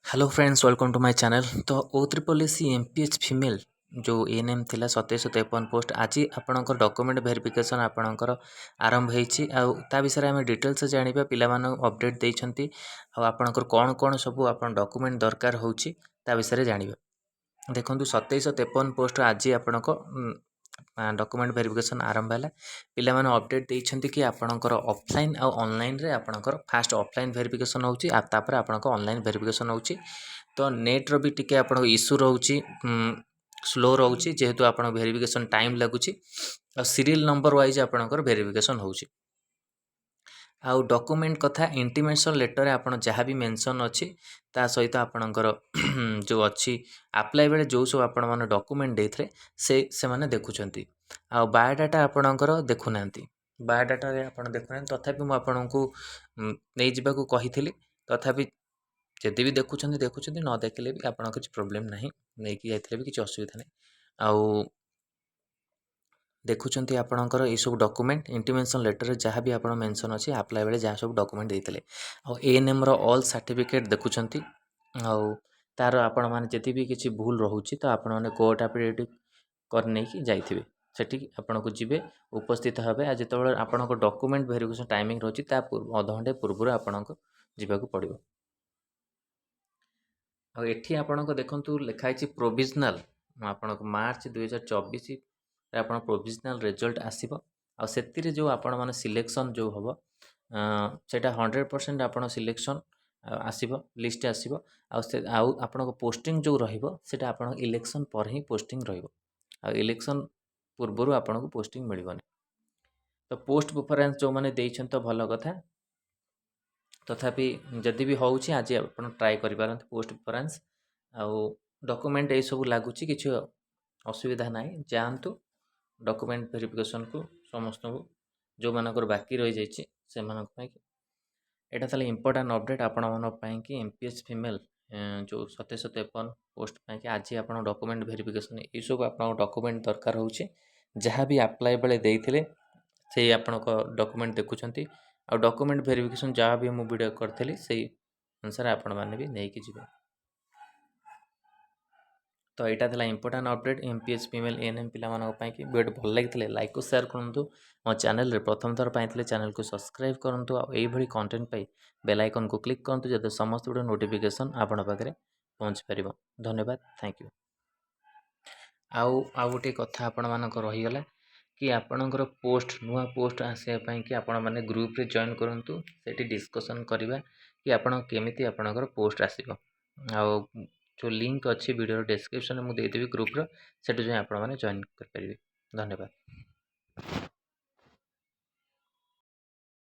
Hello friends, welcome to my channel. तो O3 MPH female जो ANM थिला 2753 post आज आपणकर डॉक्यूमेंट वेरिफिकेशन आपणकर आरंभ होईछि ता विषय आम डिटेल्स जानिबा पिला मानु अपडेट देइछंती आपणकर कोन कोन सब आपन डॉक्यूमेंट दरकार होउछि ता विषय जानिबा। देखंतु 2753 पोस्ट आज आपणको डॉक्यूमेंट वेरिफिकेशन आरंभ है पिला माने अपडेट देइछंती कि आपणकर ऑफलाइन आ ऑनलाइन रे आपणकर फास्ट ऑफलाइन वेरिफिकेशन होउछि तापर आपणको ऑनलाइन वेरिफिकेशन होउछि। तो नेट रो भी टिके आपन इश्यू रोची स्लो रोची जेहेतु आपन वेरिफिकेशन टाइम लगुची आ सीरियल नंबर वाइज आपनकर वेरिफिकेशन होउची। आउ डॉक्यूमेंट कथा इंटीमेशन लेटर आपन जहाँ भी मेंशन अछि ता सहित आपनकर जो अछि अप्लाई बेले जो सब आपन माने डॉक्यूमेंट देथरे से माने देखुचंती आ बायोडाटा आपनकर देखुनांती। बायोडाटा रे आपन देखुनांती तथापि मु आपनकू नै जिबाकू कहिथिली तथापि जदि भी देखुं न देखले भी आपन किसी प्रोब्लेम नहीं नहीं कि जाइए भी किसी असुविधा नहीं आउ देखुं आपणकर ये सब डॉक्यूमेंट इंटीमेशन लेटर जहाँ भी आप मेंशन अच्छी अप्लाई बेले जहाँ सब डॉक्यूमेंट देते एएनएम ऑल सर्टिफिकेट देखुं आउ तार आपण मैंने जति भी किसी भूल रोचे तो आपण मैंने कोर्ट एफिडेविट कर नहीं जाइए सेठी आपन को जीवे उपस्थित हेबे आज जो आपण डॉक्यूमेंट वेरिफिकेशन टाइमिंग रोची अध घंटे पूर्व आपन को जीवाक पड़ो। एठी आपन को देखंतु लिखाई प्रोविजनाल आपन मार्च 2024 आपन प्रोविजनाल रिजल्ट आसीबो आ सेतिरे जो आपण माने सिलेक्शन जो हबो सेटा 100% आपन सिलेक्शन आसीबो लिस्ट आसीबो आउ आपन को पोस्टिंग जो रहिबो सेटा आपन इलेक्शन पर ही पोस्टिंग रहिबो आ इलेक्शन पूर्वरु आपन को पोस्टिंग मिलबोनी। तो पोस्ट प्रेफरेंस जो माने देइछन तो भलो कथा तथापि जदि भी होउछि आज आपण ट्राई करि पारंत पोस्ट प्रेफरेंस आउ डॉक्यूमेंट ए सब लागुछि किछि असुविधा नाही जानतु डॉक्यूमेंट वेरिफिकेशन को समस्त को जो मानकर बाकी रही जाइए से एटा ताले इंपोर्टेंट अपडेट आपण मन पई कि एमपीएस फीमेल जो 2753 पोस्ट पई कि आज आपण डॉक्यूमेंट वेरिफिकेशन ए सब आपण डॉक्यूमेंट दरकार होउछि जहाँ भी अप्लाई बेले देइथिले से आपण को डॉक्यूमेंट देखुछंती आ डॉक्यूमेंट वेरिफिकेशन जहाँ भी मु वीडियो करथली से अनुसार आपण माने भी नै कि जिवे। तो यहाँ था important update MPH female ANM पिला कि वीडियो भल लगी लाइक को शेयर करूँ मो चैनल प्रथम थर पाई चैनल को सब्सक्राइब करूँ आई कंटेंट पाई बेल आइकन को क्लिक करूँ जब समस्त वीडियो नोटिफिकेशन आपण पाखे पहुँच पार। धन्यवाद, थैंक यू। आउ गोटे कथा आपण मानक रहीगला कि आपणकर पोस्ट नुआ पोस्ट आसापी कि आपण मैंने ग्रुप रे जॉइन करूँ से डिस्कसन करवा कि आपण केमिति आपणकर पोस्ट आसीबो आउ जो लिंक अच्छी वीडियो डिस्क्रिप्शन में देदेवी ग्रुप रो सेटु जाय आपण माने जॉइन कर परिबे। धन्यवाद।